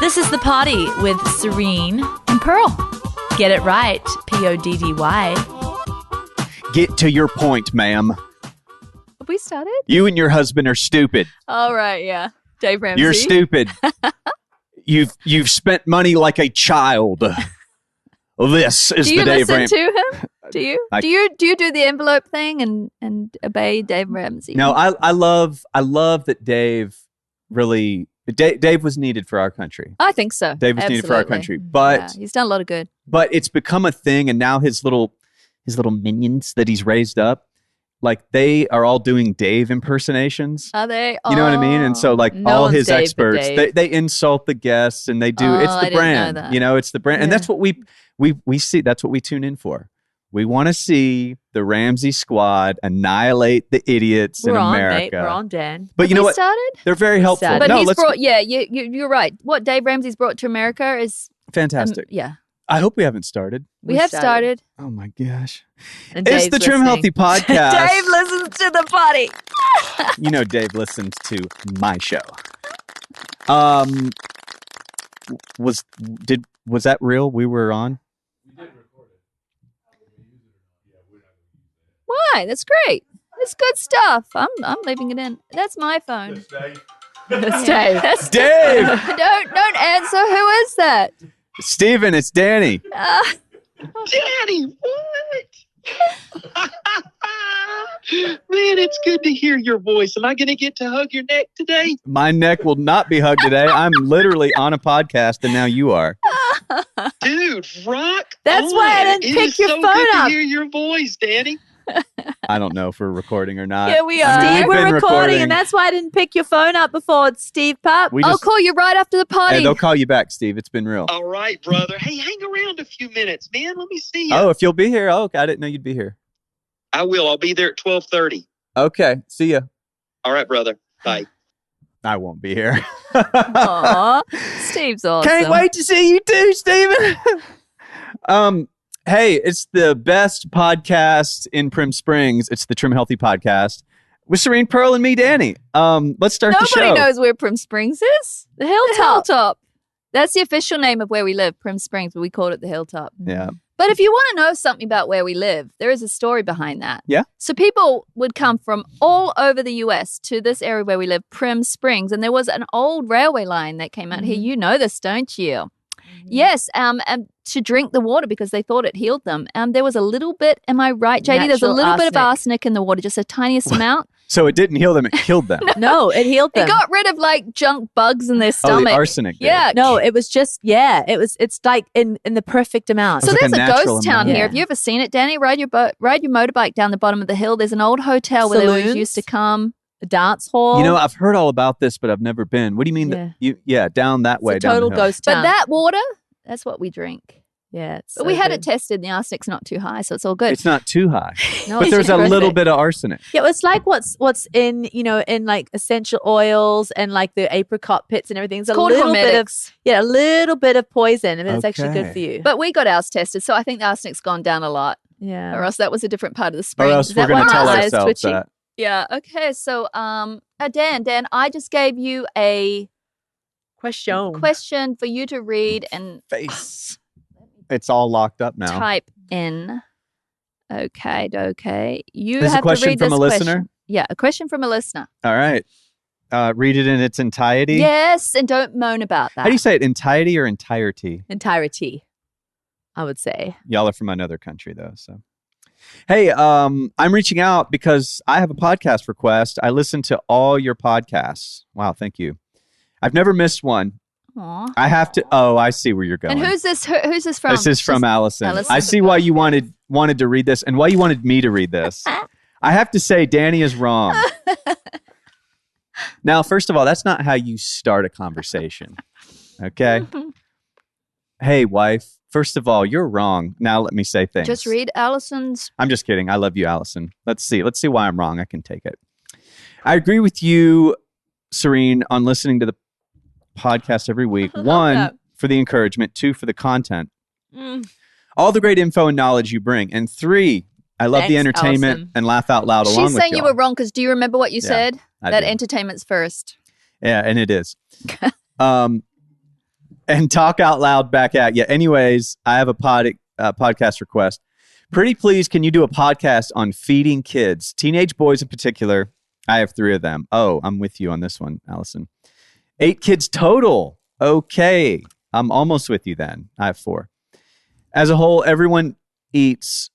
This is The Party with Serene and Pearl. Get it right, Poddy. Get to your point, ma'am. Have we started? You and your husband are stupid. All right, yeah. Dave Ramsey. You're stupid. You've spent money like a child. This is the Dave Ramsey. Do you listen to him? Do you? Do you do the envelope thing and obey Dave Ramsey? No, I love that Dave really. Dave was needed for our country. I think so. Dave was needed for our country, but he's done a lot of good. But it's become a thing, and now his little minions that he's raised up, like they are all doing Dave impersonations. Are they? You know what I mean? And so, like all his Dave experts, they insult the guests, and they do. It's the brand, it's the brand, and that's what we see. That's what we tune in for. We want to see the Ramsey squad annihilate the idiots in America. We're on, Dan. But you know what? Started? They're very helpful. But he's brought, you're right. What Dave Ramsey's brought to America is fantastic. Yeah. I hope we haven't started. We have started. Oh my gosh. And it's the Trim Healthy Podcast. Dave listens to The Party. You know Dave listens to my show. Was that real? We were on? Why? That's great. It's good stuff. I'm leaving it in. That's my phone. That's Dave. That's Dave. Don't answer. Who is that? Steven, it's Danny. Danny, what? Man, it's good to hear your voice. Am I going to get to hug your neck today? My neck will not be hugged today. I'm literally on a podcast, and now you are. Dude, rock. That's why I didn't pick your phone up. It's so good to hear your voice, Danny. I don't know if we're recording or not. Yeah, we are. Steve, we're recording, and that's why I didn't pick your phone up before. It's Steve Pup. I'll call you right after the party. Hey, they'll call you back, Steve. It's been real. All right, brother. Hey, hang around a few minutes, man. Let me see you. Oh, if you'll be here. Oh, okay. I didn't know you'd be here. I will. I'll be there at 12:30. Okay. See ya. All right, brother. Bye. I won't be here. Aw, Steve's awesome. Can't wait to see you too, Steven. Hey, it's the best podcast in Primm Springs. It's the Trim Healthy Podcast with Serene, Pearl, and me, Danny. Let's start the show. Nobody knows where Primm Springs is. The Hilltop. That's the official name of where we live, Primm Springs, but we called it the Hilltop. Yeah. But if you want to know something about where we live, there is a story behind that. Yeah. So people would come from all over the U.S. to this area where we live, Primm Springs, and there was an old railway line that came out here. You know this, don't you? Yes, and to drink the water because they thought it healed them. There was a little bit, am I right, JD? There's a little bit of arsenic in the water, just a tiniest amount. So it didn't heal them, it killed them. No, it healed them. It got rid of like junk bugs in their stomach. Oh, the arsenic did. Yeah. No, it was just, it's like in the perfect amount. So like there's a a ghost natural town amount. here. Have you ever seen it, Danny? Ride your motorbike down the bottom of the hill. There's an old hotel where they always used to come. A dance hall. You know, I've heard all about this, but I've never been. What do you mean? Down that way. It's a total down the hill. ghost town. But that water, that's what we drink. Yeah. But we had it tested and the arsenic's not too high, so it's all good. It's not too high. No, but it's there's a perfect. little bit of arsenic. Yeah, it's like what's in, in like essential oils and like the apricot pits and everything. It's called a little hormetics. a little bit of poison, and it's actually good Okay. for you. But we got ours tested, so I think the arsenic's gone down a lot. Yeah. Or else that was a different part of the spring. Or else Is we're that going why to my tell eyes ourselves twitchy? that. Yeah. Okay. So, Dan, I just gave you a question for you to read and Face. It's all locked up now. type in. Okay. You This is a have question to read from this a listener? question. Yeah, a question from a listener. All right. Read it in its entirety. Yes, and don't moan about that. How do you say it? Entirety or entirety? Entirety, I would say. Y'all are from another country, though. So, hey, I'm reaching out because I have a podcast request. I listen to all your podcasts. Wow, thank you. I've never missed one. Aw. I have to. Oh, I see where you're going. And who's this? Who's this from? This is from Allison. Allison. I see why you wanted to read this and why you wanted me to read this. I have to say, Danny is wrong. Now, first of all, that's not how you start a conversation. Okay. Hey, wife. First of all, you're wrong. Now let me say things. Just read Allison's. I'm just kidding. I love you, Allison. Let's see why I'm wrong. I can take it. I agree with you, Serene, on listening to the podcast every week. One, for the encouragement. Two, for the content. All the great info and knowledge you bring. And three, I love the Thanks, entertainment Allison. and laugh out loud along with She's saying you y'all. were wrong because do you remember what you said? I That do. entertainment's first. Yeah, and it is. and talk out loud back at you. Anyways, I have a podcast request. Pretty please, can you do a podcast on feeding kids, teenage boys in particular? I have 3 of them. Oh, I'm with you on this one, Allison. 8 kids total. Okay. I'm almost with you then. I have 4. As a whole, everyone eats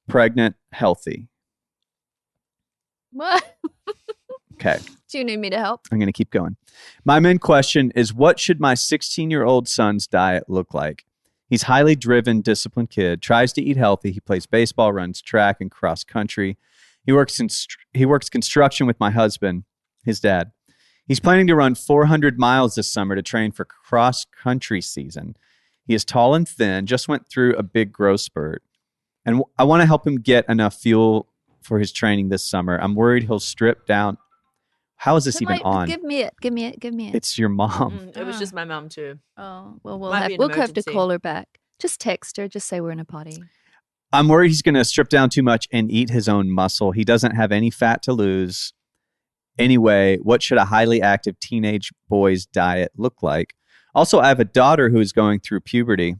pregnant, healthy. What? Okay. Do you need me to help? I'm going to keep going. My main question is, what should my 16-year-old son's diet look like? He's highly driven, disciplined kid, tries to eat healthy. He plays baseball, runs track and cross country. He works construction with my husband, his dad. He's planning to run 400 miles this summer to train for cross country season. He is tall and thin, just went through a big growth spurt. And I want to help him get enough fuel for his training this summer. I'm worried he'll strip down. How is this even on? Give me it. It's your mom. It was just my mom too. Oh, well, we'll Might be an have to emergency. call her back. Just text her. Just say we're in a potty. I'm worried he's going to strip down too much and eat his own muscle. He doesn't have any fat to lose. Anyway, what should a highly active teenage boy's diet look like? Also, I have a daughter who is going through puberty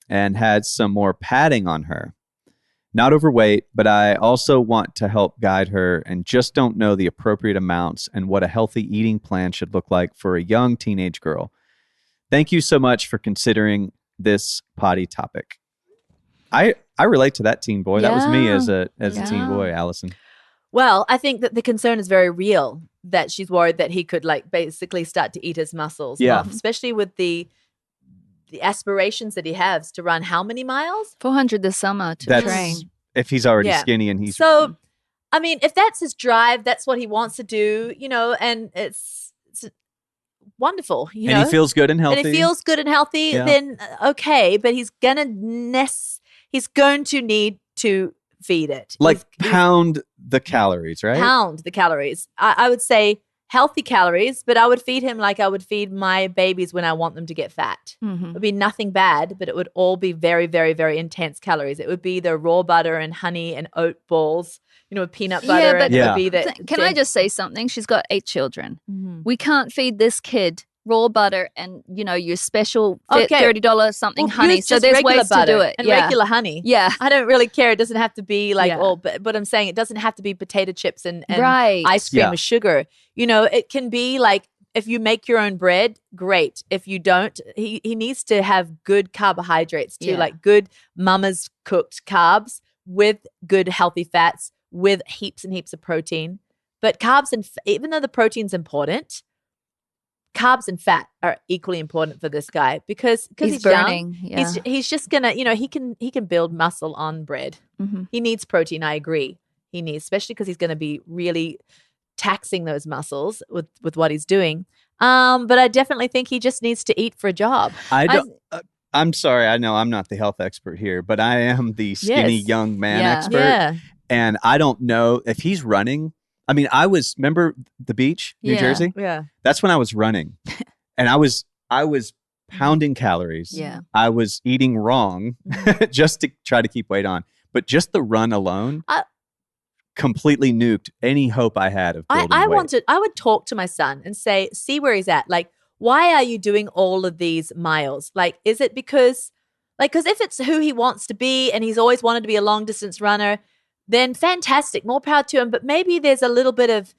and had some more padding on her. Not overweight, but I also want to help guide her and just don't know the appropriate amounts and what a healthy eating plan should look like for a young teenage girl. Thank you so much for considering this potty topic. I relate to that teen boy. That was me as a teen boy, Allison. Well, I think that the concern is very real, that she's worried that he could like basically start to eat his muscles. Yeah. Especially with the aspirations that he has to run how many miles? 400 this summer to That's train. if he's already Yeah. skinny and he's So, I mean, if that's his drive, that's what he wants to do, and it's wonderful, and he feels good and healthy. And he feels good and healthy, Yeah. then okay, but he's going to need to feed it. like He's- pound the calories, right? pound the calories. I would say healthy calories, but I would feed him like I would feed my babies when I want them to get fat. Mhm. It would be nothing bad, but it would all be very, very, very intense calories. It would be the raw butter and honey and oat balls, with peanut butter. Yeah, but- and it Yeah. would be the. Can I just say something? She's got 8 children. Mhm. We can't feed this kid raw butter and, your special fit Okay. $30 something Well, honey. use So just there's regular ways to butter do it. and Yeah. regular honey. Yeah. I don't really care. It doesn't have to be like Yeah. but I'm saying it doesn't have to be potato chips and Right. ice cream Yeah. with sugar. It can be like if you make your own bread, great. If you don't, he needs to have good carbohydrates too, Yeah. like good mama's cooked carbs with good healthy fats with heaps and heaps of protein. But carbs and even though the protein's important, carbs and fat are equally important for this guy because he's burning. young. Yeah. He's just gonna, he can build muscle on bread. Mhm. He needs protein. I agree. He needs, especially because he's going to be really taxing those muscles with what he's doing. But I definitely think he just needs to eat for a job. I'm sorry. I know I'm not the health expert here, but I am the skinny Yes. young man Yeah. expert. Yeah. And I don't know if he's running. I mean, remember the beach, New Yeah. Jersey? Yeah. That's when I was running. And I was pounding calories. Yeah. I was eating wrong just to try to keep weight on. But just the run alone completely nuked any hope I had of building weight. I would talk to my son and say, see where he's at. Like, why are you doing all of these miles? Like, is it because if it's who he wants to be and he's always wanted to be a long distance runner, then fantastic, more power to him. But maybe there's a little bit of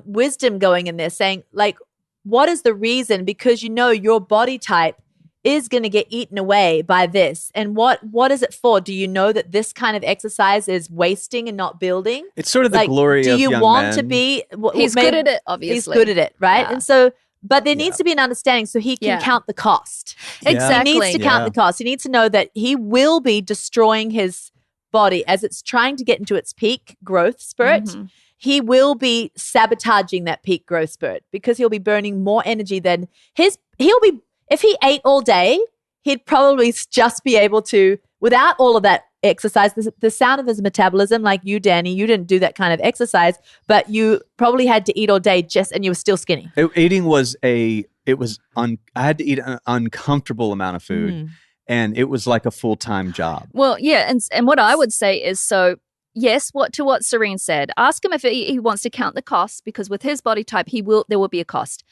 wisdom going in there saying, like, what is the reason? Because your body type is going to get eaten away by this. And what is it for? Do you know that this kind of exercise is wasting and not building? It's sort of the Like, glory do of you young want to men. be? He's good at it, obviously. He's good at it, right? Yeah. And so, but there needs to be an understanding so he can Yeah. count the cost. Exactly. He needs to count Yeah. the cost. He needs to know that he will be destroying his body as it's trying to get into its peak growth spurt. Mhm. He will be sabotaging that peak growth spurt because he'll be burning more energy than if he ate all day, he'd probably just be able to, without all of that exercise, the sound of his metabolism, like you, Danny, you didn't do that kind of exercise, but you probably had to eat all day and you were still skinny. Eating was I had to eat an uncomfortable amount of food. Mm. And it was like a full-time job. Well, yeah, and what I would say is yes, what Serene said. Ask him if he wants to count the costs because with his body type, there will be a cost.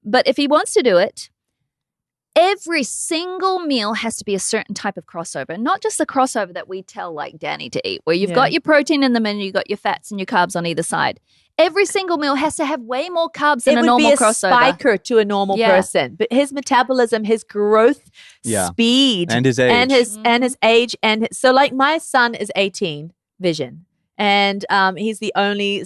But if he wants to do it, every single meal has to be a certain type of crossover, not just the crossover that we tell like Danny to eat, where you've got your protein in the middle, you've got your fats and your carbs on either side. Every single meal has to have way more carbs than a normal crossover. It would be a spiker to a normal person, but his metabolism, his growth speed, and his age, and his age, and so like my son is 18, Vision, and he's the only.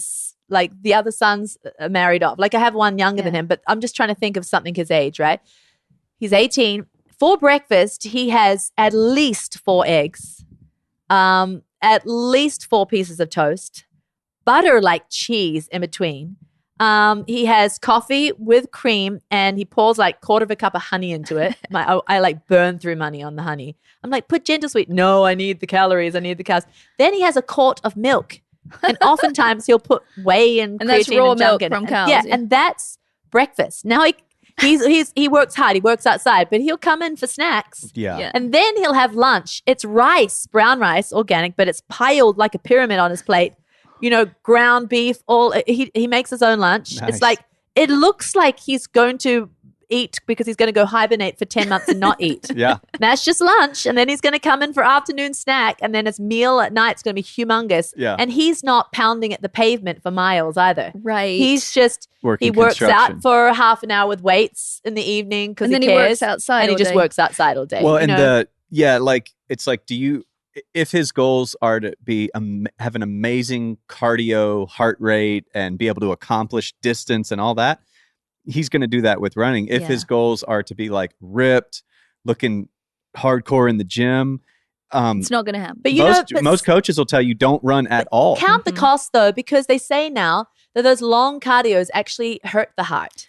Like the other sons are married off. Like I have one younger than him, but I'm just trying to think of something his age, right? He's 18. For breakfast, he has at least 4 eggs, at least 4 pieces of toast, butter like cheese in between. He has coffee with cream and he pours like 1/4 cup of honey into it. I like burn through money on the honey. I'm like, put gentle sweet. No, I need the calories. I need the carbs. Then he has a quart of milk. And oftentimes he'll put whey and that's creatine raw and milk junk in from it. cows. Yeah, and that's breakfast. Now he works hard. He works outside, but he'll come in for snacks. Yeah. And then he'll have lunch. It's rice, brown rice, organic, but it's piled like a pyramid on his plate. You know, ground beef. He makes his own lunch. Nice. It's like it looks like he's going to eat because he's going to go hibernate for 10 months and not eat. Yeah. That's just lunch. And then he's going to come in for afternoon snack. And then his meal at night's going to be humongous. Yeah. And he's not pounding at the pavement for miles either. Right. He's just, Working he works construction. out for half an hour with weights in the evening because And he then he cares. works outside And he all just day. works outside all day. Well, you and know? like it's like, if his goals are to have an amazing cardio heart rate and be able to accomplish distance and all that, he's going to do that with running. If his goals are to be like ripped, looking hardcore in the gym, it's not going to happen. But most coaches will tell you don't run at all. Count the cost though, because they say now that those long cardios actually hurt the heart.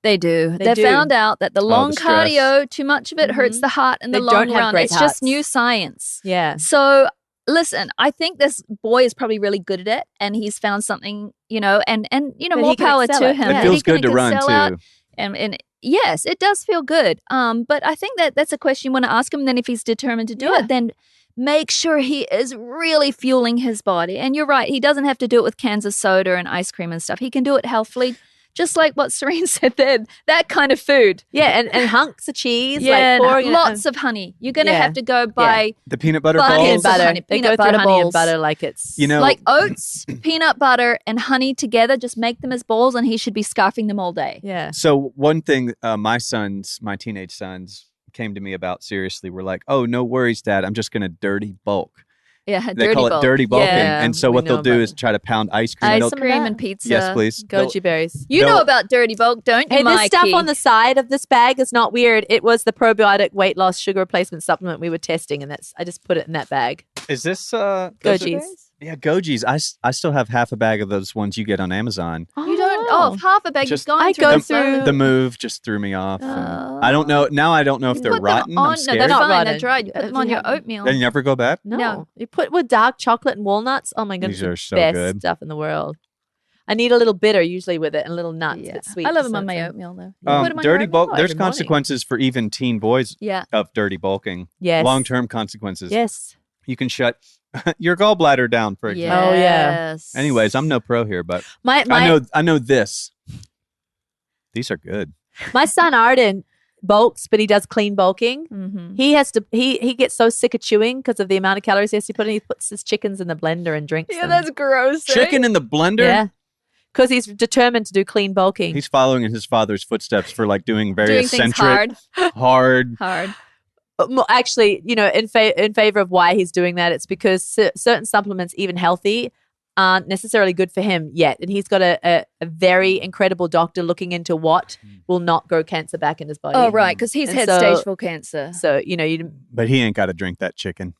They do. They They found out that the long the stress. cardio, too much of it hurts the heart in the They long don't have run. great It's hearts. just new science. Yeah. So listen, I think this boy is probably really good at it, and he's found something, you know, and you know, That more he can power excel to at. him. It that feels he can good to run excel too. at. And yes, it does feel good. But I think that's a question you want to ask him. Then if he's determined to do it, then make sure he is really fueling his body. And you're right, he doesn't have to do it with cans of soda and ice cream and stuff. He can do it healthily. Just like what Serene said then, that kind of food. Yeah, and hunks of cheese. Yeah, like pouring lots of honey. You're going to have to go buy The peanut butter Buckets balls. of butter. honey, They peanut go through butter honey and balls. butter like it's You know, like oats, peanut butter, and honey together. Just make them as balls, and he should be scarfing them all day. yeah. So one thing my teenage sons came to me about seriously were like, oh, no worries, Dad. I'm just going to dirty bulk. Yeah, They call it dirty bulking. Yeah, and so we what know they'll do about is try to pound ice cream. Ice They'll- cream that. and pizza. Yes, please. Goji berries. You know They'll- about dirty bulk, don't you, Hey, this Mikey? stuff on the side of this bag is not weird. It was the probiotic weight loss sugar replacement supplement we were testing, and I just put it in that bag. Is this those are- Goji's. Yeah, Goji's. I still have half a bag of those ones you get on Amazon. You don't. Oh, half a bag. Just- You've gone I through go them through- slowly. The move just threw me off. and I don't know. Now I don't know if they're Put them rotten. on. I'm No, scared. they're Not fine. rotten. They're dried. You put them on your oatmeal. They never go bad. No. You put with dark chocolate and walnuts. Oh my goodness, These are the so best good. stuff in the world. I need a little bitter usually with it and a little nuts. Yeah. It's sweet. I love for them on my something. oatmeal though. You put 'em on Dirty your bulk. oatmeal There's every morning. consequences for even teen boys Yeah. of dirty bulking. Yes. Long-term consequences. Yes. You can shut your gallbladder down, for example. Oh, yeah. Yes. Anyways, I'm no pro here, but My I know this. These are good. my son Arden bulks, but he does clean bulking. Mm-hmm. He has to. He gets so sick of chewing because of the amount of calories he has to put in. He puts his chickens in the blender and drinks Yeah, them. that's gross. eh? Chicken in the blender? Yeah, because he's determined to do clean bulking. He's following in his father's footsteps for like doing very Doing things eccentric, hard. hard. Actually, you know, in favor of why he's doing that, it's because certain supplements, even healthy, aren't necessarily good for him yet. And he's got a very incredible doctor looking into what will not grow cancer back in his body. Oh, right, because he's And had so- stage 4 cancer. So, you know, you But he ain't got to drink that chicken.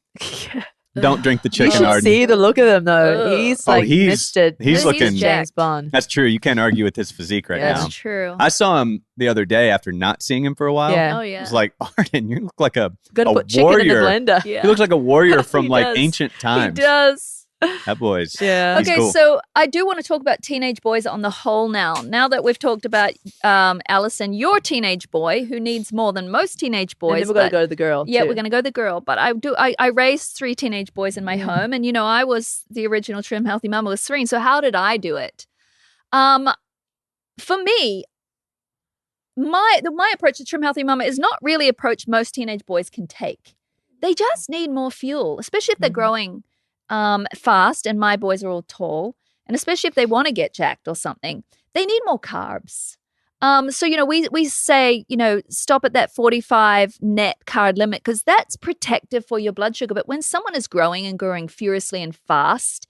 Don't drink the chicken, should Arden. see the look of him, though. Ugh. He's Oh, like he's Mr. he's looking. James Bond. That's true. You can't argue with his physique right Yeah. now. That's true. I saw him the other day after not seeing him for a while. Yeah. Oh, I yeah. was like, Arden, you look like a Gotta a put chicken warrior. in the blender. Yeah. He looks like a warrior from He like does. ancient He times. does. That boy's. Yeah. He's Okay, cool. so I do want to talk about teenage boys on the whole now. Now that we've talked about Allison, your teenage boy, who needs more than most teenage boys. And then we're going to but- go to the girl. Yeah, too. we're going to go the girl. But I raised 3 teenage boys in my home. And, you know, I was the original trim, healthy mama with Serene. So how did I do it? For me, my approach to Trim Healthy Mama is not really approach most teenage boys can take. They just need more fuel, especially if they're growing fast, and my boys are all tall, and especially if they want to get jacked or something. They need more carbs. So, we say, stop at that 45 net carb limit because that's protective for your blood sugar. But when someone is growing and growing furiously and fast,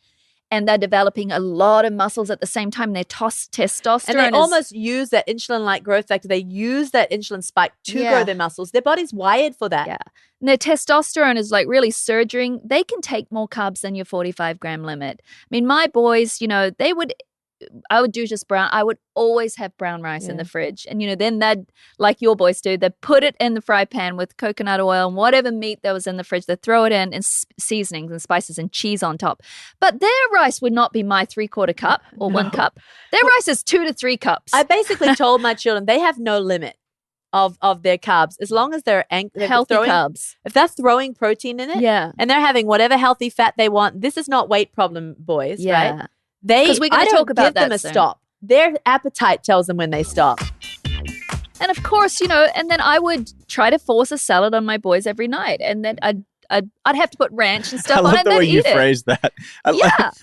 and they're developing a lot of muscles at the same time, their testosterone and they almost use that insulin-like growth factor. They use that insulin spike to grow their muscles. Their body's wired for that. Yeah. And their testosterone is like really surging. They can take more carbs than your 45-gram limit. I mean, my boys, I would do just brown. I would always have brown rice in the fridge. And, then they'd, like your boys do, they'd put it in the fry pan with coconut oil and whatever meat that was in the fridge. They'd throw it in and seasonings and spices and cheese on top. But their rice would not be my 3/4 cup or 1 cup. Their rice is 2 to 3 cups. I basically told my children they have no limit of their carbs as long as they're healthy carbs. If they're throwing protein in it and they're having whatever healthy fat they want, this is not weight problem, boys, right? Because we're going to talk about that. Give them a stop. Their appetite tells them when they stop. And of course, and then I would try to force a salad on my boys every night, and then I'd have to put ranch and stuff on it. I love the way you phrased that.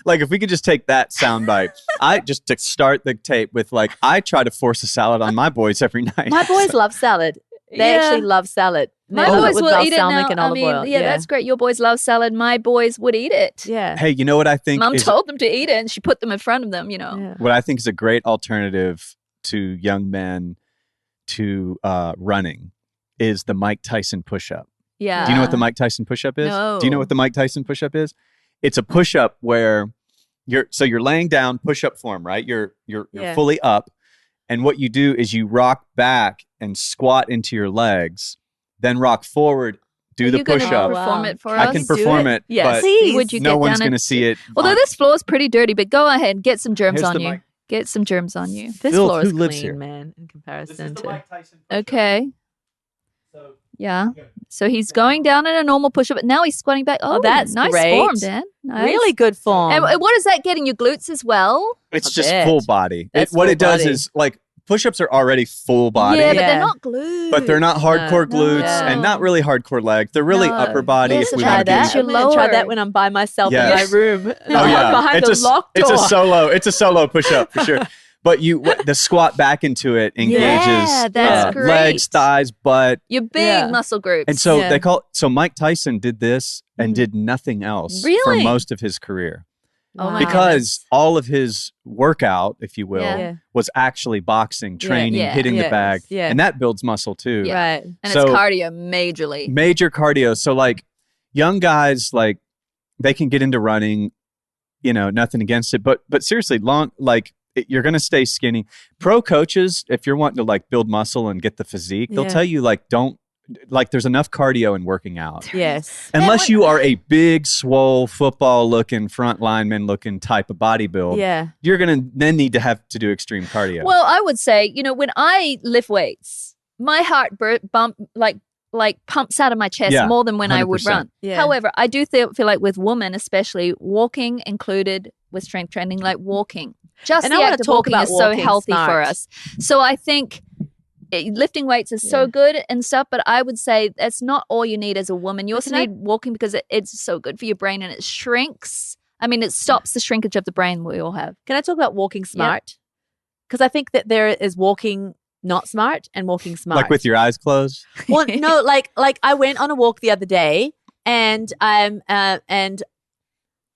Like if we could just take that soundbite, to start the tape with I try to force a salad on my boys every night. My boys love salad. They actually love salad. My boys will eat it now. That's great. Your boys love salad. My boys would eat it. Yeah. Hey, you know what I think? Mom told them to eat it, and she put them in front of them. What I think is a great alternative to young men to running is the Mike Tyson push-up. Yeah. Do you know what the Mike Tyson push-up is? No. Do you know what the Mike Tyson push-up is? It's a push-up where you're laying down, push-up form, right? You're fully up, and what you do is you rock back and squat into your legs, then rock forward, do the push-up. Perform it for us? I can perform it, yes. but Would you no one's going to see it. Although this floor is pretty dirty, but go ahead, get some germs on you. Get some germs on you. This Phil, floor is who lives clean, here? man, in comparison to. Mike Tyson push-up. Okay. So he's going down in a normal push-up, but now he's squatting back. Oh, that's nice great. form, Dan. Nice. Really good form. And what does that get in your glutes as well? It's just full body. That's what full it does body. is push-ups are already full body. Yeah, but they're not glutes. But they're not hardcore glutes and not really hardcore legs. They're really upper body. Yes, if we try want to that. do I'm going to try that when I'm by myself in my room. Behind the locked door. It's a solo push-up for sure. But the squat back into it engages that's great. legs, thighs, butt. Your big muscle groups. And so Mike Tyson did this and did nothing else for most of his career. Oh my because goodness. all of his workout, if you will, was actually boxing, training, hitting the bag. Yeah. And that builds muscle too. Yeah. Right. And it's cardio majorly. Major cardio. So young guys, they can get into running, nothing against it. But seriously, you're going to stay skinny. Pro coaches, if you're wanting to build muscle and get the physique, they'll tell you don't, there's enough cardio in working out. Yes. Unless you are a big, swole, football-looking, front lineman-looking type of body build, you're going to then need to have to do extreme cardio. Well, I would say, when I lift weights, my heart bump pumps out of my chest more than when 100%. I would run. Yeah. However, I do feel like with women, especially walking included with strength training, walking. Just the act of walking is so healthy for us. So I think lifting weights is so good and stuff, but I would say that's not all you need as a woman. You also need walking because it's so good for your brain and it shrinks. I mean, it stops the shrinkage of the brain we all have. Can I talk about walking smart? Because I think that there is walking not smart and walking smart. Like with your eyes closed? Well, no, like I went on a walk the other day and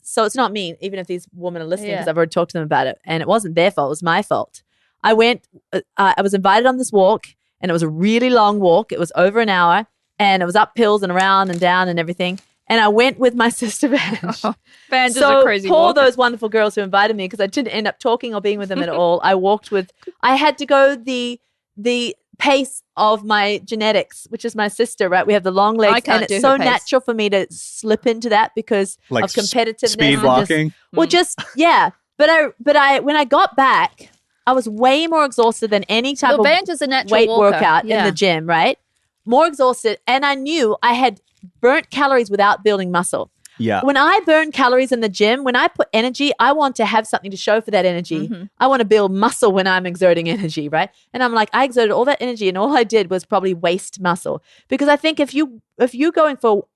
so it's not me, even if these women are listening, because I've already talked to them about it. And it wasn't their fault. It was my fault. I was invited on this walk and it was a really long walk. It was over an hour and it was up hills and around and down and everything. And I went with my sister Vange. Vange is a crazy poor walker. Those wonderful girls who invited me because I didn't end up talking or being with them at all. I had to go the pace of my genetics, which is my sister, right? We have the long legs, and it's so natural for me to slip into that because of competitiveness. Speed walking. But I when I got back, I was way more exhausted than any type of weight workout in the gym, right? More exhausted, and I knew I had burnt calories without building muscle. Yeah. When I burn calories in the gym, when I put energy, I want to have something to show for that energy. I want to build muscle when I'm exerting energy, right? And I'm like, I exerted all that energy and all I did was probably waste muscle. Because I think if you're going for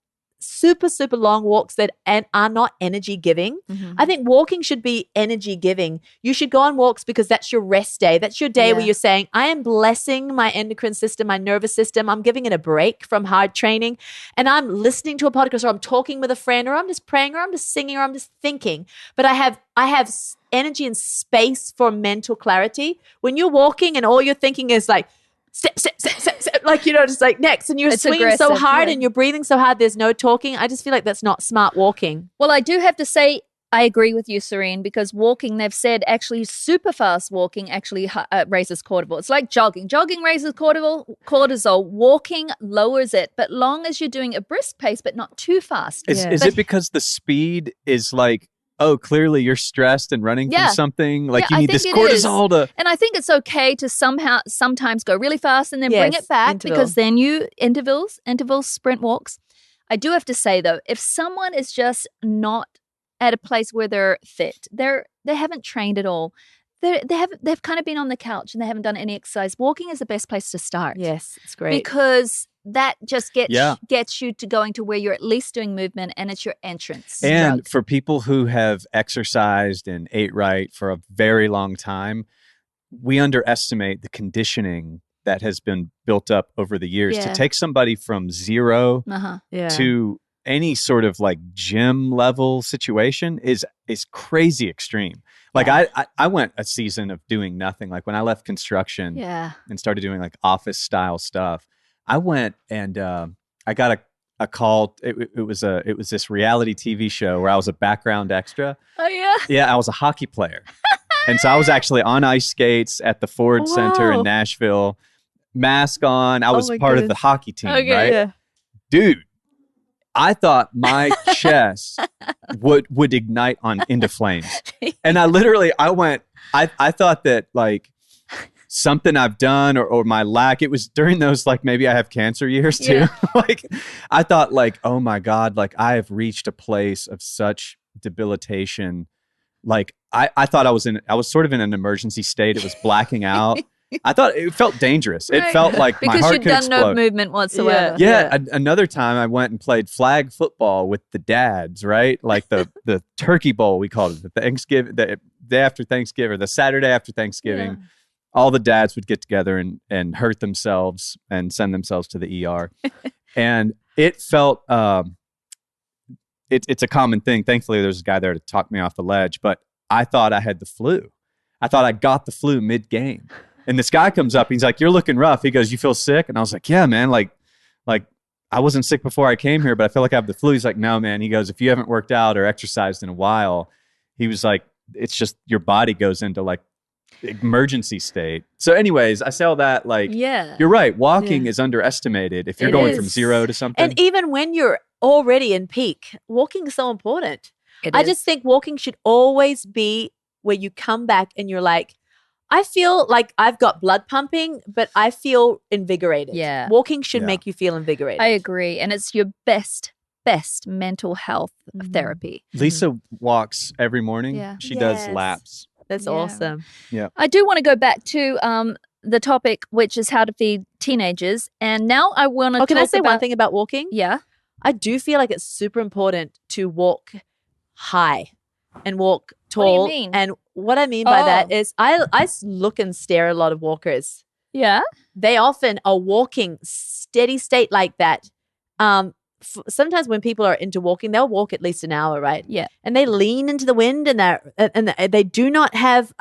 super, super long walks that are not energy giving, I think walking should be energy giving. You should go on walks because that's your rest day. That's your day where you're saying, I am blessing my endocrine system, my nervous system. I'm giving it a break from hard training. And I'm listening to a podcast, or I'm talking with a friend, or I'm just praying, or I'm just singing, or I'm just thinking. But I have energy and space for mental clarity. When you're walking and all you're thinking is like, step, like, just like next, and you're swinging so hard and you're breathing so hard, there's no talking. I just feel like that's not smart walking. Well, I do have to say, I agree with you, Serene, because walking, they've said actually super fast walking actually raises cortisol. It's like jogging. Jogging raises cortisol. Walking lowers it, but long as you're doing a brisk pace, but not too fast. Is it because the speed is like, oh, clearly you're stressed and running from something? Like you need this cortisol to... And I think it's okay to sometimes go really fast and then bring it back because then intervals, sprint walks. I do have to say, though, if someone is just not at a place where they're fit, they haven't trained at all, they've kind of been on the couch and they haven't done any exercise, walking is the best place to start. Yes, it's great. Because that just gets you to going to where you're at least doing movement, and it's your entrance And drug. for people who have exercised and ate right for a very long time, we underestimate the conditioning that has been built up over the years. To take somebody from zero to any sort of like gym level situation is crazy extreme. Like I went a season of doing nothing. Like when I left construction and started doing like office style stuff, I went and I got a call. It was this reality TV show where I was a background extra. Oh yeah. Yeah, I was a hockey player. And so I was actually on ice skates at the Ford Center in Nashville, mask on. I was part of the hockey team, right? Yeah. Dude, I thought my chest would ignite into flames. And I thought that like something I've done or my lack, it was during those, like maybe I have cancer years too. Like I thought like, oh my God, like I have reached a place of such debilitation. Like I thought I was sort of in an emergency state. It was blacking out. I thought it felt dangerous. It felt like my heart could explode. Because you'd done no movement whatsoever. Yeah. Another time I went and played flag football with the dads, right? Like the turkey bowl, we called it, the Thanksgiving, the day after Thanksgiving, the Saturday after Thanksgiving. Yeah. All the dads would get together and hurt themselves and send themselves to the ER. And it felt, it's a common thing. Thankfully, there's a guy there to talk me off the ledge, but I thought I had the flu. I thought I got the flu mid-game. And this guy comes up, he's like, "You're looking rough." He goes, "You feel sick?" And I was like, "Yeah, man. Like I wasn't sick before I came here, but I feel like I have the flu." He's like, "No, man." He goes, "If you haven't worked out or exercised in a while," he was like, "it's just your body goes into like emergency state." So anyways, I say all that like, you're right. Walking is underestimated if you're going from zero to something. And even when you're already in peak, walking is so important. I just think walking should always be where you come back and you're like, I feel like I've got blood pumping, but I feel invigorated. Yeah. Walking should make you feel invigorated. I agree. And it's your best mental health therapy. Lisa walks every morning. Yeah. She does laps. That's awesome. Yeah. I do want to go back to the topic, which is how to feed teenagers. And now I want to talk about... Can I say one thing about walking? Yeah. I do feel like it's super important to walk high and walk tall. What do you mean? And what I mean by that is I look and stare at a lot of walkers. Yeah. They often are walking steady state like that. Sometimes when people are into walking, they'll walk at least an hour, right? Yeah. And they lean into the wind and they do not have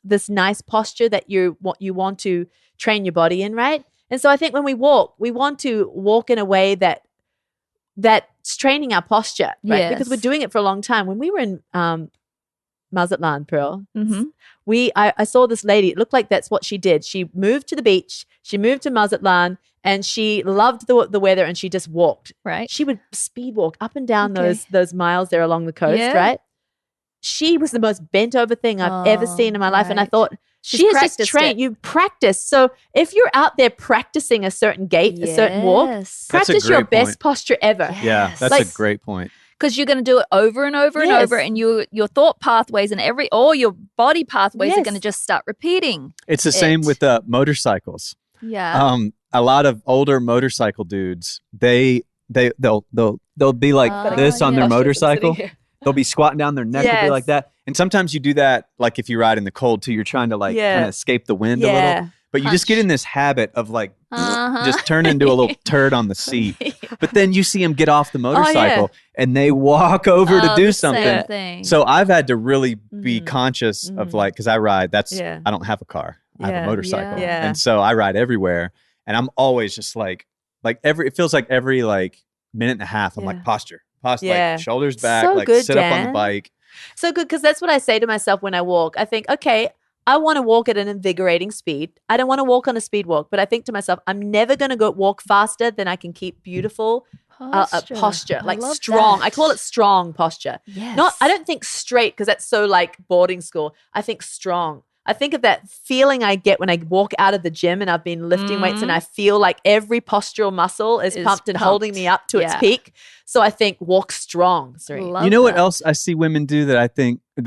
this nice posture that you want to train your body in, right? And so I think when we walk, we want to walk in a way that's training our posture, right? Yes. Because we're doing it for a long time. When we were in Mazatlan, Pearl, I saw this lady. It looked like that's what she did. She moved to the beach. She moved to Mazatlan. And she loved the weather, and she just walked. Right. She would speed walk up and down those miles there along the coast, right? She was the most bent over thing I've ever seen in my life. And I thought, she is just trained. You practice. So if you're out there practicing a certain gait, a certain walk, practice your best posture ever. Yeah, that's a great point. Because you're going to do it over and over and Yes. over, and your thought pathways and all your body pathways are Yes. going to just start repeating. It's the same with motorcycles. Yeah. A lot of older motorcycle dudes, they'll be like this on their motorcycle. They'll be squatting down, their neck will be Yes. like that. And sometimes you do that, like if you ride in the cold too, you're trying to like kind of escape the wind a little. But you just get in this habit of like just turn into a little turd on the seat. But then you see them get off the motorcycle and they walk over to do the something. same thing. So I've had to really be conscious of like, because I ride, Yeah. I don't have a car. I have a motorcycle. Yeah. And so I ride everywhere. And I'm always just like it feels like every like minute and a half, I'm like posture, Yeah. like shoulders back, So like good, sit up on the Dan. bike. So good, because that's what I say to myself when I walk. I think, okay, I want to walk at an invigorating speed. I don't want to walk on a speed walk, but I think to myself, I'm never going to go walk faster than I can keep beautiful posture, I like love strong. that. I call it strong posture. Yes. I don't think straight because that's so like boarding school. I think strong. I think of that feeling I get when I walk out of the gym and I've been lifting weights and I feel like every postural muscle is pumped and holding me up to its peak. So I think walk strong. Love You know what that. else I see women do that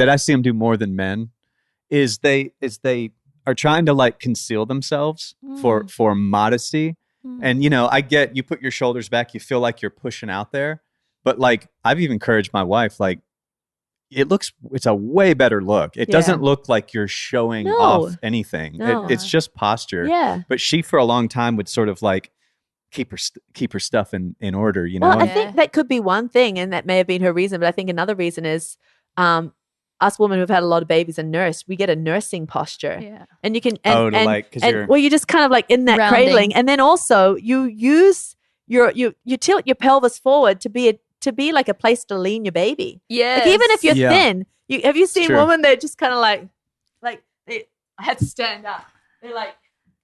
I see them do more than men is they are trying to like conceal themselves for modesty. And you know, I get you put your shoulders back, you feel like you're pushing out there, but like I've even encouraged my wife, like it's a way better look. It doesn't look like you're showing off anything. No. It's just posture. Yeah. But she for a long time would sort of like keep her stuff in order, you know. Well, I And- think that could be one thing, and that may have been her reason. But I think another reason is us women who've had a lot of babies and nursed, we get a nursing posture. Yeah. And you can you're you're just kind of like in that Rounding. cradling, and then also you use you tilt your pelvis forward to be like a place to lean your baby. Yes. Like even if you're Yeah. thin, have you seen Sure. women? They're just kind of like I had to stand up. They're like,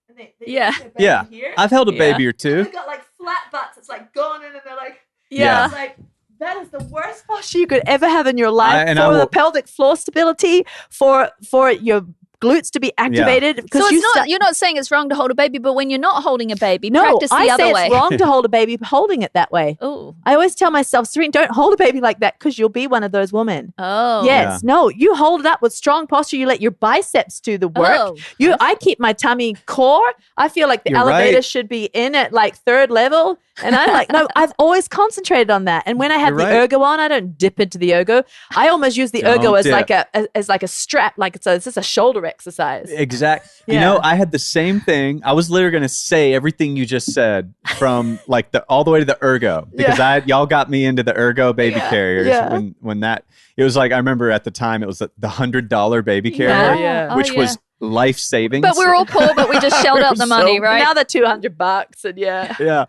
and they Yeah. use their baby Yeah. here. I've held a Yeah. baby or two. They've got like flat butts. It's like going in, and they're like, Yeah. It's like that is the worst posture you could ever have in your life I for the will- pelvic floor stability, for your glutes to be activated. Because So you're not saying it's wrong to hold a baby, but when you're not holding a baby, no, practice the I other say way. it's wrong to hold a baby holding it that way. Oh. I always tell myself, Serene, don't hold a baby like that because you'll be one of those women. Oh. Yes, no, you hold it up with strong posture. You let your biceps do the work. Oh, I keep my tummy core. I feel like the You're elevator right. should be in at like third level. And I'm like, no, I've always concentrated on that. And when I have You're the right. ergo on, I don't dip into the ergo. I almost use the Don't ergo as dip. like a strap, like it's just a shoulder exercise. Exact. You Yeah. know, I had the same thing. I was literally going to say everything you just said from like all the way to the ergo because y'all got me into the ergo baby carriers Yeah. when that it was like I remember at the time it was the $100 baby carrier, Yeah. which Oh, was life saving. But we're all poor, but we just shelled out the money, right? Now they're $200 and yeah.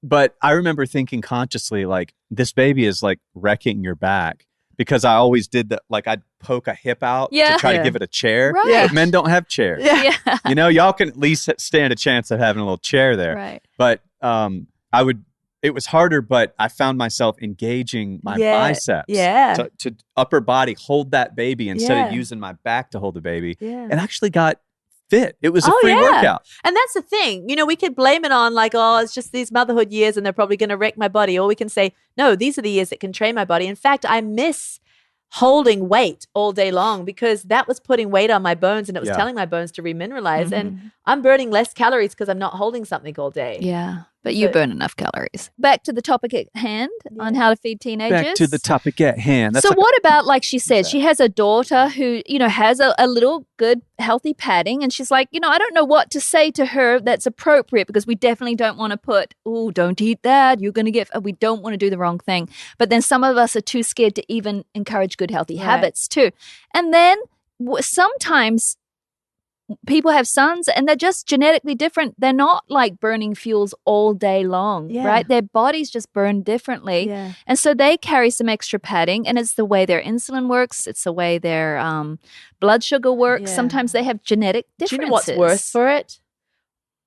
But I remember thinking consciously like this baby is like wrecking your back. Because I always did that, like I'd poke a hip out Yeah. to try Yeah. to give it a chair. Right. Yeah. But men don't have chairs. Yeah. Yeah. You know, y'all can at least stand a chance of having a little chair there. Right. But it was harder, but I found myself engaging my Yeah. biceps Yeah. to upper body hold that baby instead Yeah. of using my back to hold the baby. Yeah. And actually got fit. It was a Oh, free yeah. workout. And that's the thing. You know, we could blame it on like, oh, it's just these motherhood years and they're probably going to wreck my body. Or we can say, no, these are the years that can train my body. In fact, I miss holding weight all day long because that was putting weight on my bones and it was Yeah. telling my bones to remineralize. Mm-hmm. And I'm burning less calories because I'm not holding something all day. Yeah. But you So- burn enough calories. Back to the topic at hand on how to feed teenagers. Back to the topic at hand. That's So like what about, like she said, that? she has a daughter who, has a little good, healthy padding. And she's like, I don't know what to say to her that's appropriate because we definitely don't want to put, oh, don't eat that. You're going to we don't want to do the wrong thing. But then some of us are too scared to even encourage good, healthy Right. habits too. And then sometimes people have sons and they're just genetically different. They're not like burning fuels all day long, Yeah. right? Their bodies just burn differently. Yeah. And so they carry some extra padding, and it's the way their insulin works. It's the way their blood sugar works. Yeah. Sometimes they have genetic Do differences. you know what's worse for it?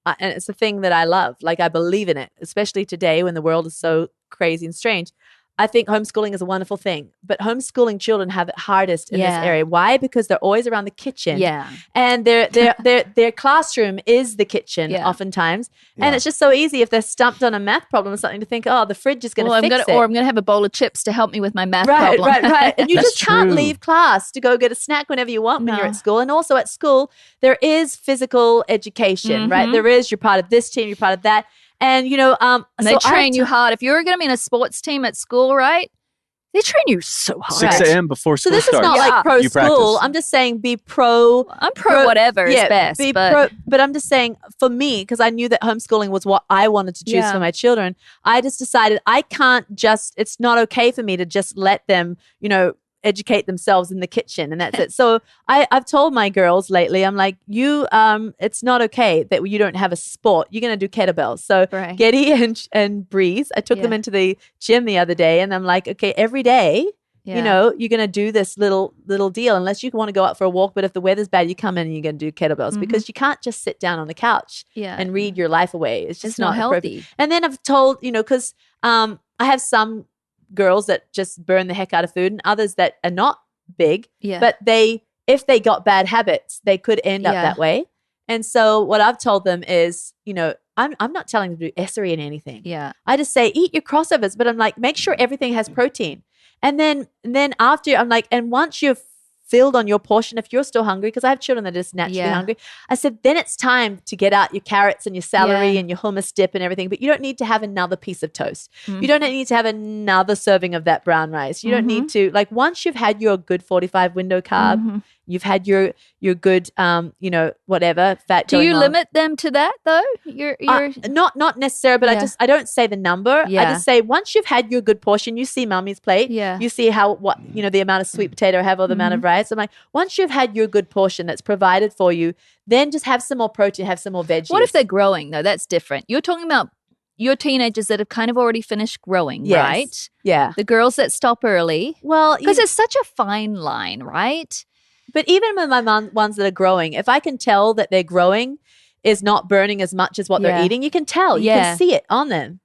And it's a thing that I love. Like I believe in it, especially today when the world is so crazy and strange. I think homeschooling is a wonderful thing, but homeschooling children have it hardest in this Yeah. area. Why? Because they're always around the kitchen. Yeah. And their classroom is the kitchen Yeah. oftentimes. Yeah. And it's just so easy if they're stumped on a math problem or something to think, oh, the fridge is going to fix it. Or I'm going to have a bowl of chips to help me with my math Right, problem. right. And you That's just can't true. leave class to go get a snack whenever you want when No. you're at school. And also at school, there is physical education, right? There is, you're part of this team, you're part of that. And, And they so train you hard. If you're going to be in a sports team at school, right? They train you so hard. 6 a.m. before So school this is starts. not like pro You school. practice. I'm just saying be pro. I'm pro whatever is best. But I'm just saying for me, because I knew that homeschooling was what I wanted to choose Yeah. for my children, I just decided it's not okay for me to just let them, educate themselves in the kitchen and that's it. So I've told my girls lately, I'm like, it's not okay that you don't have a sport. You're going to do kettlebells. So Right. Getty and Breeze, I took them Yeah. into the gym the other day and I'm like, okay, every day, Yeah. you're going to do this little deal unless you want to go out for a walk. But if the weather's bad, you come in and you're going to do kettlebells because you can't just sit down on the couch Yeah. and read your life away. It's just It's not appropriate. healthy. And then I've told, because I have some girls that just burn the heck out of food and others that are not big, Yeah. but if they got bad habits, they could end up Yeah. that way. And so what I've told them is, I'm not telling them to do essery in anything. Yeah. I just say, eat your crossovers, but I'm like, make sure everything has protein. And then after I'm like, and once you've filled on your portion, if you're still hungry, because I have children that are just naturally Yeah. hungry, I said, then it's time to get out your carrots and your celery Yeah. and your hummus dip and everything. But you don't need to have another piece of toast. Mm. You don't need to have another serving of that brown rice. You don't need to, once you've had your good 45 window carb, Mhm. you've had your good, whatever fat. Do going you on. limit them to that though? You're Not necessarily, but Yeah. I don't say the number. I Yeah. just say once you've had your good portion, you see mommy's plate. Yeah. You see the amount of sweet potato I have or the amount of rice. I'm like, once you've had your good portion that's provided for you, then just have some more protein, have some more veggies. What if they're growing though? That's different. You're talking about your teenagers that have kind of already finished growing, Yes. right? Yeah. The girls that stop early. Well, Because it's such a fine line, right? but even with my ones that are growing, if I can tell that they're growing is not burning as much as what Yeah. they're eating, you can tell. You Yeah. can see it on them.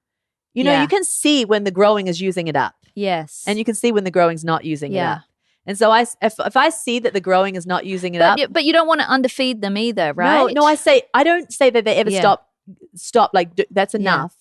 Yeah. You can see when the growing is using it up. Yes. And you can see when the growing's not using it Yeah. up. And so if I see that the growing is not using it up, but you don't want to underfeed them either, right? No, I don't say that they ever Yeah. stop like that's enough.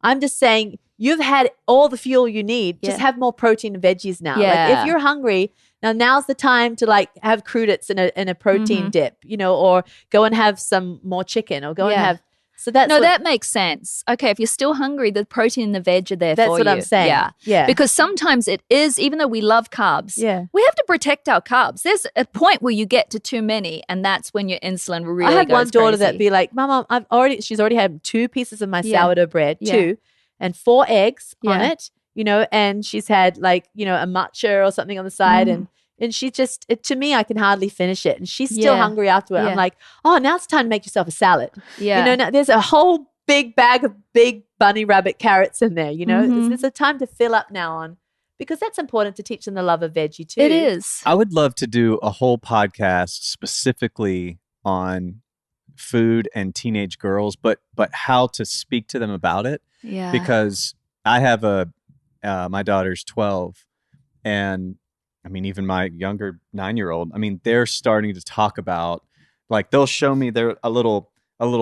I'm just saying you've had all the fuel you need. Just Yeah. have more protein and veggies now. Like Yeah. if you're hungry, now's the time to have crudits in a protein dip, or go and have some more chicken or go and Yeah. have. So that's that makes sense. Okay, if you're still hungry, the protein and the veg are there that's for what you. I'm saying. Yeah. Yeah. Because sometimes it is, even though we love carbs, Yeah. we have to protect our carbs. There's a point where you get to too many, and that's when your insulin really I have goes one daughter crazy. that be like, Mama, she's already had 2 pieces of my Yeah. sourdough bread, Yeah. 2, and 4 eggs on Yeah. it, and she's had a matcha or something on the side. And she just, to me, I can hardly finish it. And she's still Yeah. hungry after it. Yeah. I'm like, oh, now it's time to make yourself a salad. Yeah. Now there's a whole big bag of big bunny rabbit carrots in there, Mhm. There's a time to fill up now on, because that's important to teach them the love of veggie too. It is. I would love to do a whole podcast specifically on food and teenage girls, but how to speak to them about it. Yeah. Because I have my daughter's 12, and I mean, even my younger 9-year-old, I mean, they're starting to talk about, they'll show me they're a little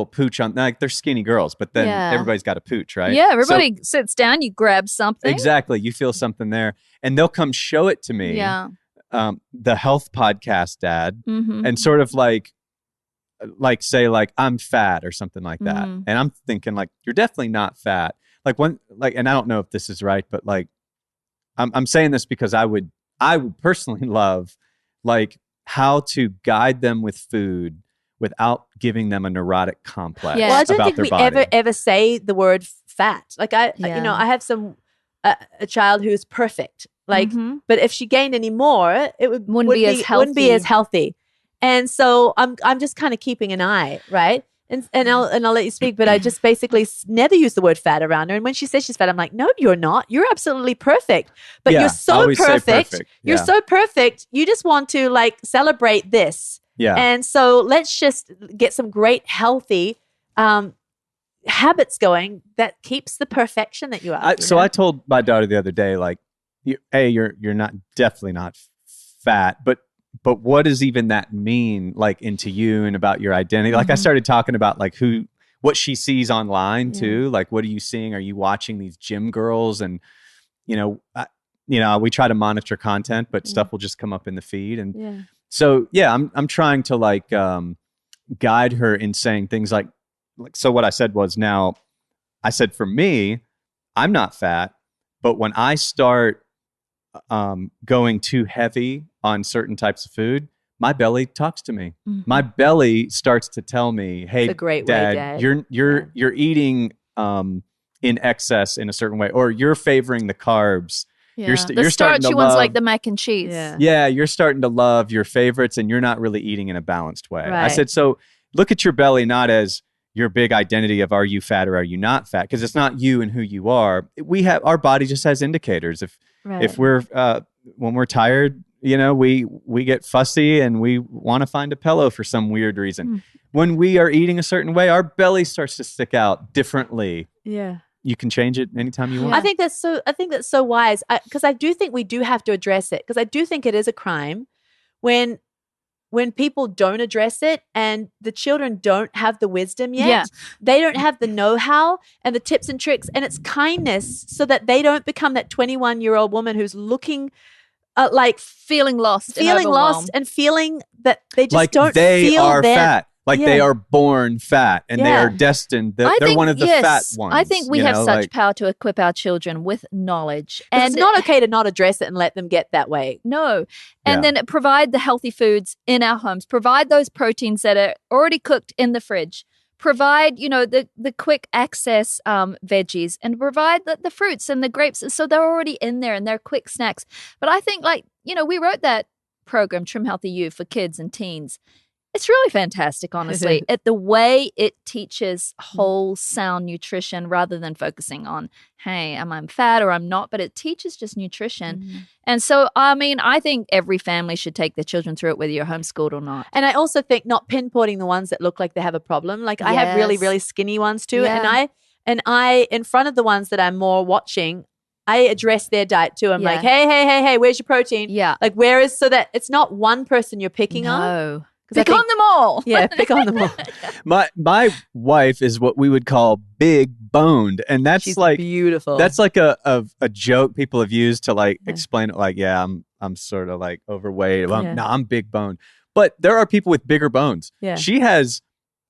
pooch on, they're skinny girls, but then Yeah. everybody's got a pooch, right? Yeah, So- everybody sits down, you grab something. exactly. You feel something there, and they'll come show it to me. Yeah. The health podcast, Dad, Mm-hmm. and sort of say I'm fat or something like that. Mhm. And I'm thinking you're definitely not fat. And I don't know if this is right, but I'm saying this because I would personally love how to guide them with food without giving them a neurotic complex Yeah. Well, I don't about think their we body. ever say the word fat. Yeah. I have a child who's perfect. Mhm. But if she gained any more, it wouldn't be as healthy. And so I'm just kind of keeping an eye, right? And I'll let you speak, but I just basically never use the word fat around her. And when she says she's fat, I'm like, no, you're not. You're absolutely perfect. But Yeah, you're so always say perfect. perfect. You're Yeah. so perfect. You just want to celebrate this. Yeah. And so let's just get some great healthy habits going that keeps the perfection that you are. So I told my daughter the other day, you're not definitely not fat, but what does even that mean, like, into you and about your identity? Like, I started talking about like what she sees online too. Like, what are you seeing? Are you watching these gym girls? And we try to monitor content, but stuff will just come up in the feed. And so I'm trying to like guide her in saying things like so. What I said was, now I said, for me, I'm not fat, but when I start going too heavy on certain types of food, my belly talks to me. My belly starts to tell me, "Hey, It's a great Dad, way, Dad. you're eating in excess in a certain way, or you're favoring the carbs." Yeah. You're The starting to starchy ones love, like the mac and cheese. Yeah. you're starting to love your favorites, and you're not really eating in a balanced way. I Right. said, so look at your belly not as your big identity of are you fat or are you not fat, because it's not you and who you are. Our body just has indicators. If we're when we're tired, we get fussy and we want to find a pillow for some weird reason. When we are eating a certain way, our belly starts to stick out differently. Yeah. You can change it anytime you want. I think that's so wise, because I do think we do have to address it, because I do think it is a crime when people don't address it and the children don't have the wisdom yet. Yeah. They don't have the know-how and the tips and tricks, and it's kindness so that they don't become that 21-year-old woman who's looking like Feeling lost. and feeling that they just like don't they feel are their- fat. Like they are born fat and they Yeah. are destined. They're think, one of the fat ones. I think we you have know, such like- power to equip our children with knowledge. And And it's not okay to not address it and let them get that way. No. And Yeah. then provide the healthy foods in our homes. Provide those proteins that are already cooked in the fridge. Provide, the quick access veggies, and provide the fruits and the grapes. So they're already in there and they're quick snacks. But I think, we wrote that program, Trim Healthy You, for kids and teens. It's really fantastic, honestly, at the way it teaches whole, sound nutrition rather than focusing on, hey, am I fat or I'm not? But it teaches just nutrition. And so, I think every family should take their children through it, whether you're homeschooled or not. And I also think not pinpointing the ones that look like they have a problem. Like I have really, Yes. really skinny ones too. Yeah. And I, in front of the ones that I'm more watching, I address their diet too. I'm Yeah. like, hey, where's your protein? Yeah. Like so that it's not one person you're picking on. No. 'Cause I Pick on think- them all. Yeah, pick on them all. My wife is what we would call big boned, and that's She's like beautiful. that's like a joke people have used to like explain it. Like, I'm sort of like overweight. Well, Yeah. no, I'm big boned. But there are people with bigger bones. Yeah. She has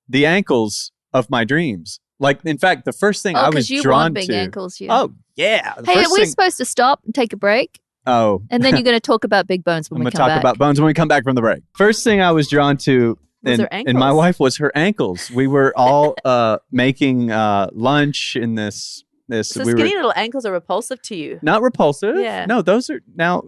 the ankles of my dreams. Like, in fact, the first thing I was because you drawn want big to. ankles. Yeah. Oh yeah. The Hey, are first we thing- supposed to stop and take a break? Oh, And then you're going to talk about big bones when I'm we going to come talk back. about bones when we come back from the break. First thing I was drawn to Was her in my ankles. wife was her ankles. We were all making lunch in this. So We skinny were little ankles are repulsive to you. not repulsive. Yeah. No, those are now.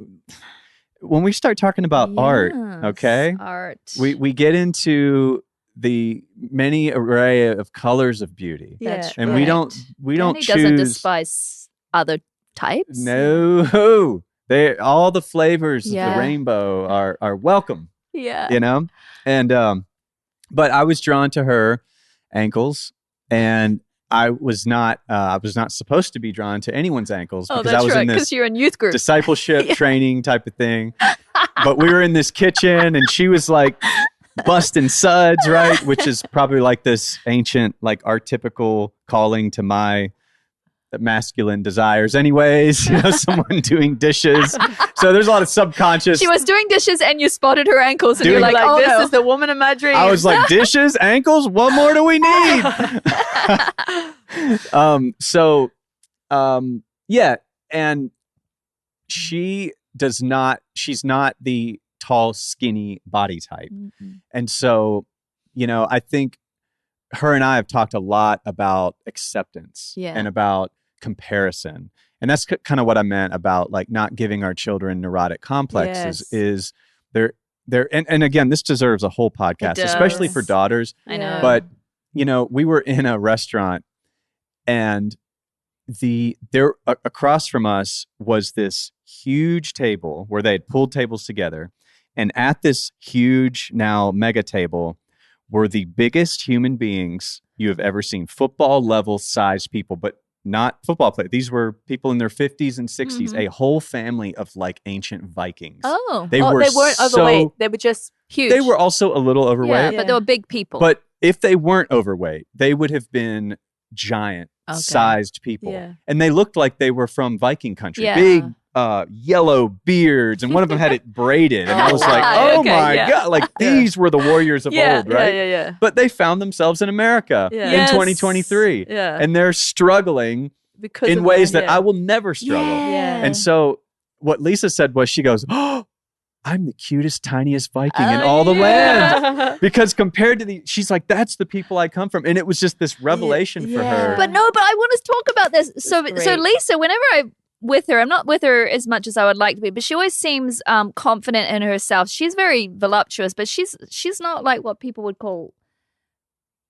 When we start talking about art, Yes, okay, Art. we get into the many array of colors of beauty, That's and right. we don't Danny choose. doesn't despise other types. No, all the flavors of Yeah. the rainbow are welcome. Yeah. You know, and but I was drawn to her ankles, and I was not supposed to be drawn to anyone's ankles Oh, because that's I was right, in because this you're in youth group. discipleship training type of thing. But we were in this kitchen, and she was like busting suds, right? Which is probably like this ancient, like archetypical calling to my masculine desires anyways, someone doing dishes. So there's a lot of subconscious. She was doing dishes and you spotted her ankles and Doing- you're like, Like, oh this no. is the woman of my dreams. I was like, dishes, ankles, what more do we need? Yeah. And she's not the tall, skinny body type. And so, I think her and I have talked a lot about acceptance Yeah. and about comparison. And that's kind of what I meant about like not giving our children neurotic complexes Yes. is they're and again, this deserves a whole podcast, does. especially for daughters. I know. But, we were in a restaurant and there across from us was this huge table where they had pulled tables together. And at this huge now mega table were the biggest human beings you have ever seen, football level sized people, but not football players. These were people in their 50s and 60s, Mhm. a whole family of like ancient Vikings. Oh, They Oh, were they weren't so, overweight. They were just huge. They were also a little overweight. yeah, but they were big people. But if they weren't overweight, they would have been giant Okay. sized people. Yeah. And they looked like they were from Viking country. Yeah. Big yellow beards. And one of them had it braided. And I was like, wow. oh Okay, my yeah. God. Like these were the warriors of Yeah, old, right? Yeah. But they found themselves in America Yeah. in Yes. 2023. Yeah. And they're struggling Because in of ways the- that I will never struggle. Yeah. And so what Lisa said was, she goes, oh, I'm the cutest, tiniest Viking in all the land. Because compared to she's like, that's the people I come from. And it was just this revelation for her. But no, but I want to talk about this. So great. Lisa, whenever I'm not with her as much as I would like to be, but she always seems confident in herself. She's very voluptuous, but she's not like what people would call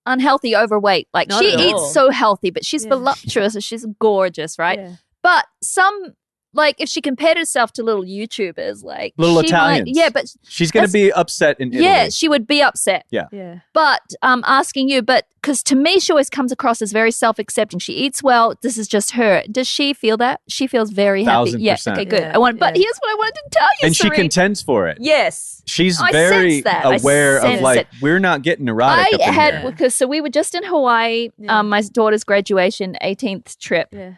unhealthy overweight. Like Not she at all. eats so healthy, but she's Yeah. voluptuous and she's gorgeous, right? Yeah. But some, like, if she compared herself to little YouTubers, like Little she might- Italians. yeah, but She's going to That's- be upset in Italy. yeah, she would be upset. Yeah. But asking you, but because to me, she always comes across as very self-accepting. She eats well. This is just her. Does she feel that? She feels very happy. 1000%. Yeah. Okay. Good. Yeah, But yeah. here's what I wanted to tell you, And she Serene. contends for it. Yes. She's I very sense that. I aware of sense like, it. we're not getting erotic I up in had here. because so we were just in Hawaii. Yeah. My daughter's graduation 18th trip. Yeah.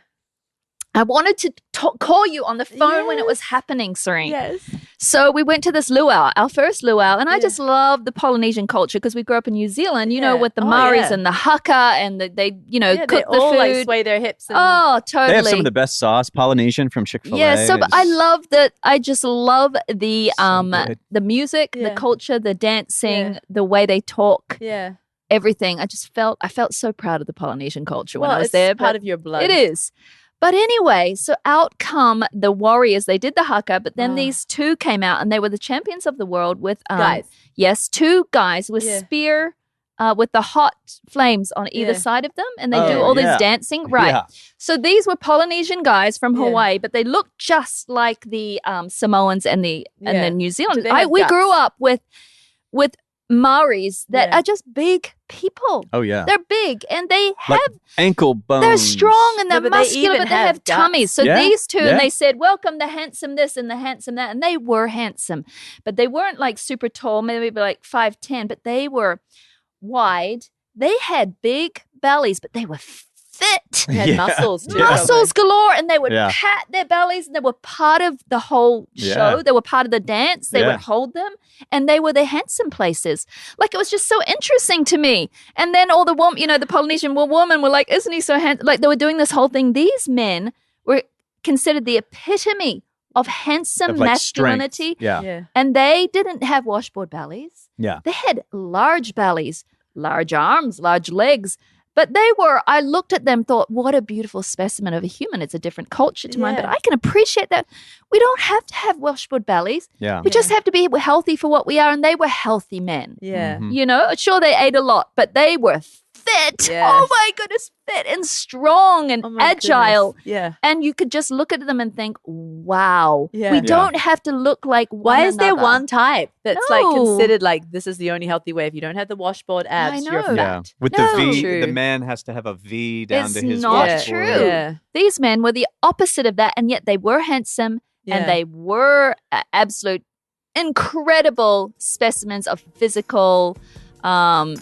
I wanted to call you on the phone when it was happening, Serene. Yes. So we went to this luau, our first luau, and I Yeah. just love the Polynesian culture because we grew up in New Zealand, you know, Yeah. with the Oh, Maoris yeah. and the haka and they Yeah, they cook the all food. like sway their hips. And, Oh, totally. They have some of the best sauce, Polynesian from Chick-fil-A. Yeah, so but I It's love that. I just love the so good. the music, the Yeah. culture, the dancing, Yeah. the way they talk, yeah. everything. I felt so proud of the Polynesian culture when Well, I was it's there. part but of your blood. It is. But anyway, so out come the warriors. They did the haka, but then Ah. these two came out and they were the champions of the world with Guys. Yes, two guys with Yeah. spear. With the hot flames on either Yeah. side of them, and they Oh, do all yeah. this dancing. Right. Yeah. So these were Polynesian guys from Yeah. Hawaii, but they look just like the Samoans and the Yeah. New Do Zealand. they have We grew guts? up with Maoris that Yeah. are just big people. Oh, yeah. They're big and they have Like ankle bones. they're strong and No, they're but they muscular, even but they have have tummies. guts. So Yeah, these two, yeah. and they said, "Welcome the handsome this and the handsome that," and they were handsome, but they weren't like super tall, maybe like 5'10", but they were wide. They had big bellies, but they were fit. They had Yeah. muscles too. Muscles galore, and they would Yeah. pat their bellies, and they were part of the whole show. Yeah. They were part of the dance. They Yeah. would hold them, and they were the handsome places. Like it was just so interesting to me. And then all the the Polynesian women were like, "Isn't he so handsome?" Like they were doing this whole thing. These men were considered the epitome of handsome Of, like, strength. masculinity, Yeah. Yeah. and they didn't have washboard bellies. Yeah. They had large bellies, large arms, large legs. But I looked at them, thought, what a beautiful specimen of a human. It's a different culture to mine, but Yeah. I can appreciate that. We don't have to have washboard bellies. Yeah. We just have to be healthy for what we are. And they were healthy men. Yeah. Mhm. You know, sure, they ate a lot, but they were fit. Yes. Oh my goodness, fit and strong and Oh my agile. goodness. Yeah. And you could just look at them and think, wow, Yeah. we Yeah. don't have to look like Why is there another. one type that's like No. considered like this is the only healthy way? If you don't have the washboard abs, you're know. Yeah. fat. With No. the V, True. the man has to have a V down It's to his not washboard. true. Yeah. These men were the opposite of that, and yet they were handsome Yeah. and they were absolute incredible specimens of physical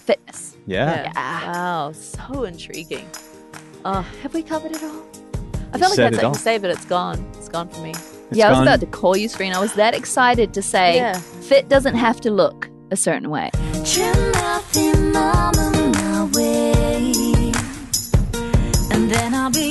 fitness. Yeah. Yeah. Wow. So intriguing. Oh, Have we covered it all? I felt like Said that's it like all. to say, but it's gone. It's gone for me. It's Yeah, I was gone. about to call you, Serena. I was that excited to say Yeah. fit doesn't have to look a certain way. Trim nothing on my way, and then I'll be